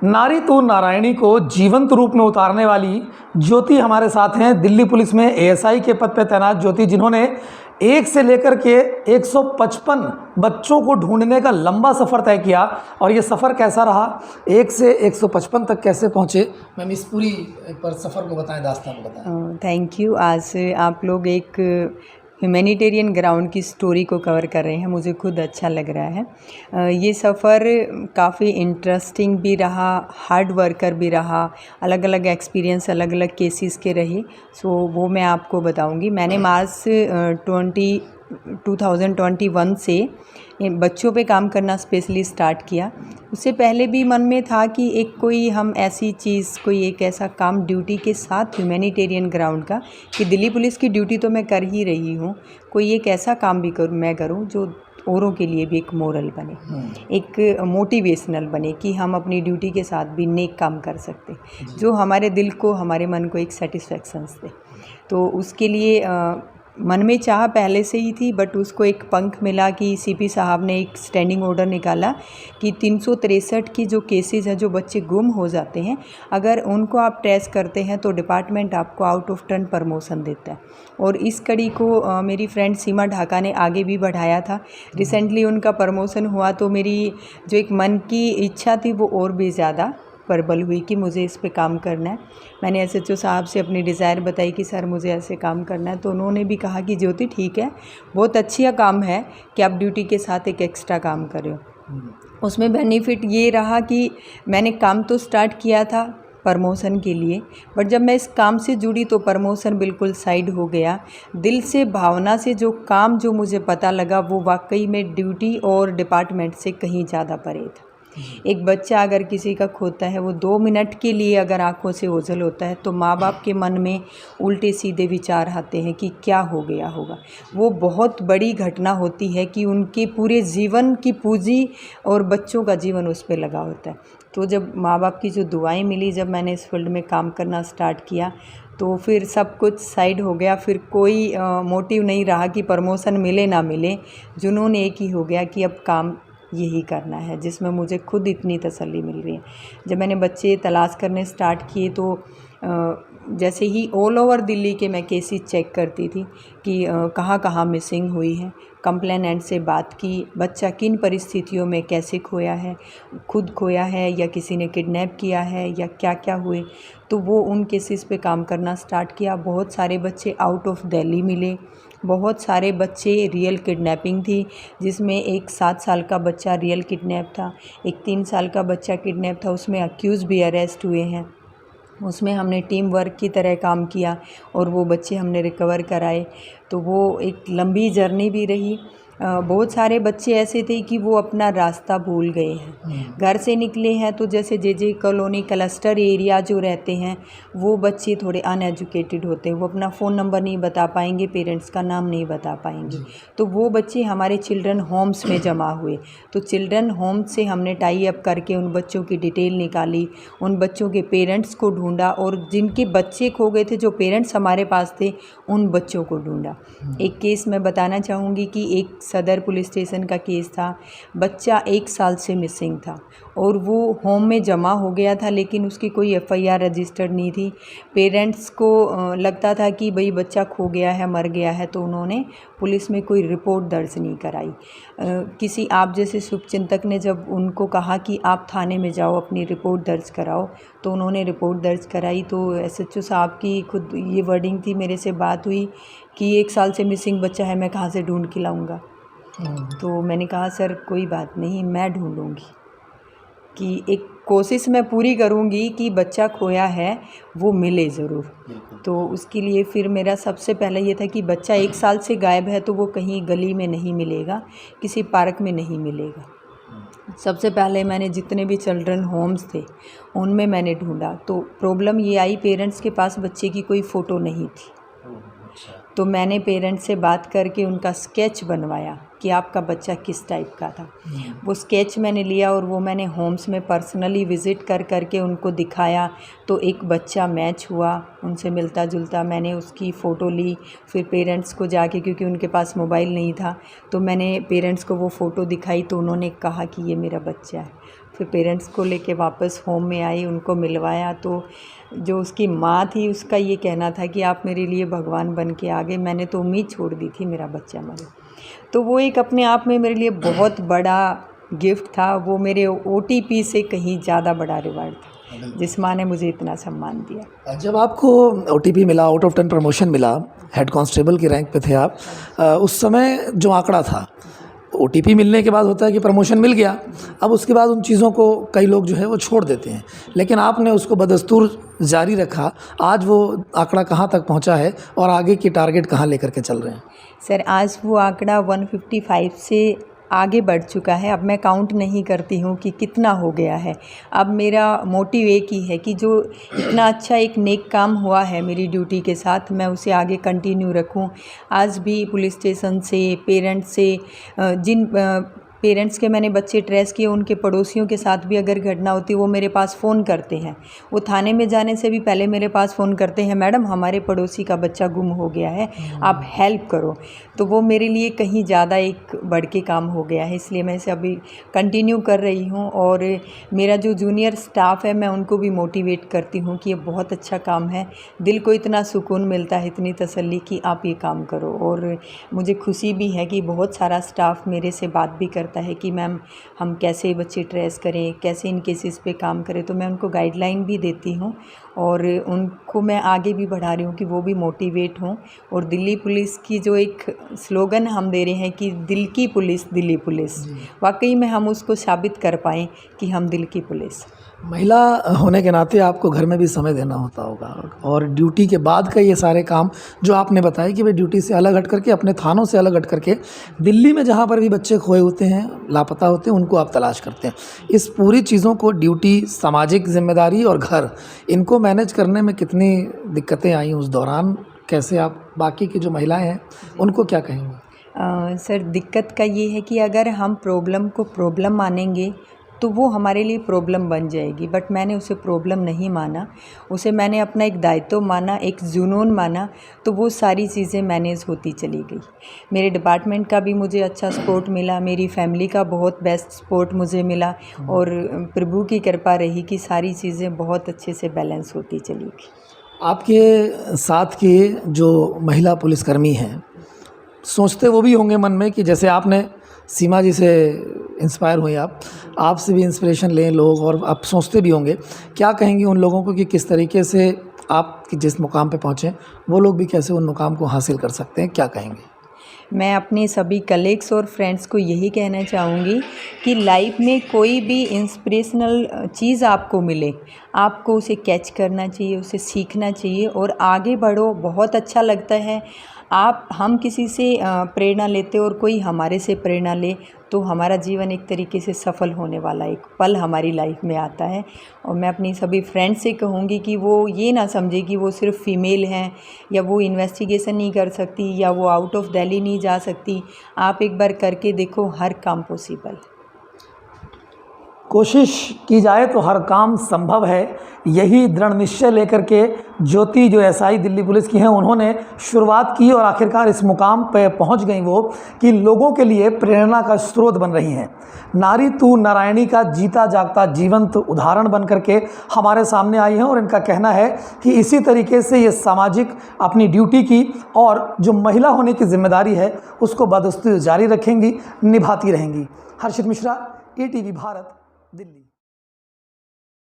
नारी तो नारायणी को जीवंत रूप में उतारने वाली ज्योति हमारे साथ हैं। दिल्ली पुलिस में एएसआई के पद पर तैनात ज्योति, जिन्होंने 1 से लेकर के 155 बच्चों को ढूंढने का लंबा सफ़र तय किया। और ये सफ़र कैसा रहा, 1 से 155 तक कैसे पहुँचे, मैम इस पूरी पर सफ़र को बताएं, दास्तान को बताएं। Thank you. आज आप लोग एक ह्यूमैनिटेरियन ग्राउंड की स्टोरी को कवर कर रहे हैं, मुझे खुद अच्छा लग रहा है। ये सफ़र काफ़ी इंटरेस्टिंग भी रहा, हार्ड वर्कर भी रहा, अलग अलग एक्सपीरियंस अलग अलग केसेस के रहे। सो वो मैं आपको बताऊंगी। मैंने मार्च 2021 से बच्चों पे काम करना स्पेशली स्टार्ट किया। उससे पहले भी मन में था कि एक कोई हम ऐसी चीज़, कोई एक ऐसा काम ड्यूटी के साथ ह्यूमैनिटेरियन ग्राउंड का, कि दिल्ली पुलिस की ड्यूटी तो मैं कर ही रही हूँ, कोई एक ऐसा काम भी मैं करूँ जो औरों के लिए भी एक मोरल बने, एक मोटिवेशनल बने, कि हम अपनी ड्यूटी के साथ भी नेक काम कर सकते, जो हमारे दिल को, हमारे मन को एक सेटिस्फेक्शंस दे। तो उसके लिए मन में चाह पहले से ही थी, बट उसको एक पंख मिला कि सीपी साहब ने एक स्टैंडिंग ऑर्डर निकाला कि 363 की जो केसेस हैं, जो बच्चे गुम हो जाते हैं, अगर उनको आप ट्रेस करते हैं तो डिपार्टमेंट आपको आउट ऑफ टर्न प्रमोशन देता है। और इस कड़ी को मेरी फ्रेंड सीमा ढाका ने आगे भी बढ़ाया था। रिसेंटली उनका प्रमोशन हुआ तो मेरी जो एक मन की इच्छा थी वो और भी ज़्यादा प्रबल हुई कि मुझे इस पे काम करना है। मैंने एसएचओ साहब से अपनी डिज़ायर बताई कि सर मुझे ऐसे काम करना है, तो उन्होंने भी कहा कि ज्योति ठीक है, बहुत अच्छा काम है कि आप ड्यूटी के साथ एक एक्स्ट्रा काम कर रहे हो। उसमें बेनिफिट ये रहा कि मैंने काम तो स्टार्ट किया था प्रमोशन के लिए, बट जब मैं इस काम से जुड़ी तो प्रमोशन बिल्कुल साइड हो गया। दिल से, भावना से जो काम जो मुझे पता लगा वो वाकई में ड्यूटी और डिपार्टमेंट से कहीं ज़्यादा परे था। एक बच्चा अगर किसी का खोता है, वो 2 मिनट के लिए अगर आंखों से ओझल होता है, तो माँ बाप के मन में उल्टे सीधे विचार आते हैं कि क्या हो गया होगा। वो बहुत बड़ी घटना होती है कि उनके पूरे जीवन की पूंजी और बच्चों का जीवन उस पर लगा होता है। तो जब माँ बाप की जो दुआएं मिली, जब मैंने इस फील्ड में काम करना स्टार्ट किया, तो फिर सब कुछ साइड हो गया। फिर कोई मोटिव नहीं रहा कि प्रमोशन मिले ना मिले, जुनून एक ही हो गया कि अब काम यही करना है, जिसमें मुझे खुद इतनी तसल्ली मिल रही है। जब मैंने बच्चे तलाश करने स्टार्ट किए तो जैसे ही ऑल ओवर दिल्ली के मैं केसेस चेक करती थी कि कहाँ कहाँ मिसिंग हुई है, कंप्लेनेंट से बात की, बच्चा किन परिस्थितियों में कैसे खोया है, खुद खोया है या किसी ने किडनैप किया है या क्या क्या हुए, तो वो उन केसेस पे काम करना स्टार्ट किया। बहुत सारे बच्चे आउट ऑफ दिल्ली मिले, बहुत सारे बच्चे रियल किडनैपिंग थी, जिसमें एक 7 साल का बच्चा रियल किडनैप था, एक 3 साल का बच्चा किडनैप था, उसमें अक्यूज़ भी अरेस्ट हुए हैं। उसमें हमने टीम वर्क की तरह काम किया और वो बच्चे हमने रिकवर कराए। तो वो एक लंबी जर्नी भी रही। बहुत सारे बच्चे ऐसे थे कि वो अपना रास्ता भूल गए हैं, घर से निकले हैं, तो जैसे जे कॉलोनी क्लस्टर एरिया जो रहते हैं, वो बच्चे थोड़े अनएजुकेटेड होते हैं, वो अपना फ़ोन नंबर नहीं बता पाएंगे, पेरेंट्स का नाम नहीं बता पाएंगे, तो वो बच्चे हमारे चिल्ड्रन होम्स में जमा हुए। तो चिल्ड्रन होम से हमने टाई अप करके उन बच्चों की डिटेल निकाली, उन बच्चों के पेरेंट्स को ढूंढा, और जिनके बच्चे खो गए थे, जो पेरेंट्स हमारे पास थे, उन बच्चों को ढूंढा। एक केस मैं बताना चाहूँगी कि एक सदर पुलिस स्टेशन का केस था। बच्चा 1 साल से मिसिंग था और वो होम में जमा हो गया था, लेकिन उसकी कोई एफआईआर रजिस्टर्ड नहीं थी। पेरेंट्स को लगता था कि भाई बच्चा खो गया है, मर गया है, तो उन्होंने पुलिस में कोई रिपोर्ट दर्ज नहीं कराई। किसी आप जैसे शुभचिंतक ने जब उनको कहा कि आप थाने में जाओ, अपनी रिपोर्ट दर्ज कराओ, तो उन्होंने रिपोर्ट दर्ज कराई। तो एसएचओ साहब की खुद ये वर्डिंग थी, मेरे से बात हुई कि 1 साल से मिसिंग बच्चा है, मैं कहाँ से ढूंढ के लाऊंगा। तो मैंने कहा सर कोई बात नहीं, मैं ढूंढूंगी, कि एक कोशिश मैं पूरी करूंगी कि बच्चा खोया है वो मिले ज़रूर। तो उसके लिए फिर मेरा सबसे पहले ये था कि बच्चा 1 साल से गायब है, तो वो कहीं गली में नहीं मिलेगा, किसी पार्क में नहीं मिलेगा। सबसे पहले मैंने जितने भी चिल्ड्रन होम्स थे उनमें मैंने ढूंढा। तो प्रॉब्लम ये आई, पेरेंट्स के पास बच्चे की कोई फ़ोटो नहीं थी। तो मैंने पेरेंट्स से बात करके उनका स्केच बनवाया कि आपका बच्चा किस टाइप का था। वो स्केच मैंने लिया और वो मैंने होम्स में पर्सनली विज़िट कर करके उनको दिखाया। तो एक बच्चा मैच हुआ, उनसे मिलता जुलता, मैंने उसकी फ़ोटो ली। फिर पेरेंट्स को जाके, क्योंकि उनके पास मोबाइल नहीं था, तो मैंने पेरेंट्स को वो फ़ोटो दिखाई, तो उन्होंने कहा कि ये मेरा बच्चा है। फिर पेरेंट्स को लेके वापस होम में आई, उनको मिलवाया तो जो उसकी माँ थी उसका ये कहना था कि आप मेरे लिए भगवान बन के आ गए, मैंने तो उम्मीद छोड़ दी थी मेरा बच्चा मरे। तो वो एक अपने आप में मेरे लिए बहुत बड़ा गिफ्ट था, वो मेरे OTP से कहीं ज़्यादा बड़ा रिवार्ड था जिस माँ ने मुझे इतना सम्मान दिया। जब आपको OTP मिला, आउट ऑफ 10 प्रमोशन मिला, हेड कांस्टेबल की रैंक पे थे आप, उस समय जो आंकड़ा था, OTP मिलने के बाद होता है कि प्रमोशन मिल गया, अब उसके बाद उन चीज़ों को कई लोग जो है वो छोड़ देते हैं, लेकिन आपने उसको बदस्तूर जारी रखा। आज वो आंकड़ा कहाँ तक पहुँचा है और आगे की टारगेट कहाँ लेकर के चल रहे हैं? सर आज वो आंकड़ा 155 से आगे बढ़ चुका है। अब मैं काउंट नहीं करती हूँ कि कितना हो गया है। अब मेरा मोटिव एक ही है कि जो इतना अच्छा एक नेक काम हुआ है मेरी ड्यूटी के साथ, मैं उसे आगे कंटिन्यू रखूँ। आज भी पुलिस स्टेशन से, पेरेंट्स से, जिन पेरेंट्स के मैंने बच्चे ट्रेस किए, उनके पड़ोसियों के साथ भी अगर घटना होती है वो मेरे पास फ़ोन करते हैं। वो थाने में जाने से भी पहले मेरे पास फ़ोन करते हैं, मैडम हमारे पड़ोसी का बच्चा गुम हो गया है, आप हेल्प करो। तो वो मेरे लिए कहीं ज़्यादा एक बढ़ के काम हो गया है, इसलिए मैं इसे अभी कंटिन्यू कर रही हूँ। और मेरा जो जूनियर स्टाफ है मैं उनको भी मोटिवेट करती हूँ कि ये बहुत अच्छा काम है, दिल को इतना सुकून मिलता है, इतनी तसल्ली कि आप ये काम करो। और मुझे खुशी भी है कि बहुत सारा स्टाफ मेरे से बात भी करता है कि मैम हम कैसे बच्चे ट्रेस करें, कैसे इन केसेस पे काम करें, तो मैं उनको गाइडलाइन भी देती हूँ और उनको मैं आगे भी बढ़ा रही हूँ कि वो भी मोटिवेट हों। और दिल्ली पुलिस की जो एक स्लोगन हम दे रहे हैं कि दिल की पुलिस दिल्ली पुलिस, वाकई में हम उसको साबित कर पाएँ कि हम दिल की पुलिस। महिला होने के नाते आपको घर में भी समय देना होता होगा, और ड्यूटी के बाद का ये सारे काम जो आपने बताया कि भाई ड्यूटी से अलग हट करके, अपने थानों से अलग हट करके दिल्ली में जहाँ पर भी बच्चे खोए होते हैं, लापता होते हैं, उनको आप तलाश करते हैं। इस पूरी चीज़ों को, ड्यूटी, सामाजिक जिम्मेदारी और घर, इनको मैनेज करने में कितनी दिक्कतें आई उस दौरान? कैसे आप बाकी की जो महिलाएँ हैं उनको क्या कहेंगे? सर दिक्कत का ये है कि अगर हम प्रॉब्लम को प्रॉब्लम मानेंगे तो वो हमारे लिए प्रॉब्लम बन जाएगी, बट मैंने उसे प्रॉब्लम नहीं माना, उसे मैंने अपना एक दायित्व माना, एक जुनून माना, तो वो सारी चीज़ें मैनेज होती चली गई। मेरे डिपार्टमेंट का भी मुझे अच्छा सपोर्ट मिला, मेरी फैमिली का बहुत बेस्ट सपोर्ट मुझे मिला, और प्रभु की कृपा रही कि सारी चीज़ें बहुत अच्छे से बैलेंस होती चली गई। आपके साथ के जो महिला पुलिसकर्मी हैं, सोचते वो भी होंगे मन में कि जैसे आपने सीमा जी से इंस्पायर हुए, आपसे भी इंस्पिरेशन लें लोग, और आप सोचते भी होंगे, क्या कहेंगे उन लोगों को कि किस तरीके से आप जिस मुकाम पे पहुँचे वो लोग भी कैसे उन मुकाम को हासिल कर सकते हैं? क्या कहेंगे? मैं अपने सभी कलीग्स और फ्रेंड्स को यही कहना चाहूँगी कि लाइफ में कोई भी इंस्पिरेशनल चीज़ आपको मिले, आपको उसे कैच करना चाहिए, उसे सीखना चाहिए और आगे बढ़ो। बहुत अच्छा लगता है हम किसी से प्रेरणा लेते और कोई हमारे से प्रेरणा ले, तो हमारा जीवन एक तरीके से सफल होने वाला एक पल हमारी लाइफ में आता है। और मैं अपनी सभी फ्रेंड्स से कहूँगी कि वो ये ना समझे कि वो सिर्फ फीमेल हैं या वो इन्वेस्टिगेशन नहीं कर सकती या वो आउट ऑफ दिल्ली नहीं जा सकती। आप एक बार करके देखो, हर काम पॉसिबल। कोशिश की जाए तो हर काम संभव है, यही दृढ़ निश्चय लेकर के ज्योति जो SI दिल्ली पुलिस की हैं, उन्होंने शुरुआत की और आखिरकार इस मुकाम पर पहुंच गई वो कि लोगों के लिए प्रेरणा का स्रोत बन रही हैं। नारी तू नारायणी का जीता जागता जीवंत उदाहरण बन करके हमारे सामने आई हैं, और इनका कहना है कि इसी तरीके से ये सामाजिक अपनी ड्यूटी की और जो महिला होने की जिम्मेदारी है उसको बदस्तूर जारी रखेंगी, निभाती रहेंगी। हर्षित मिश्रा, ETV भारत, दिल्ली।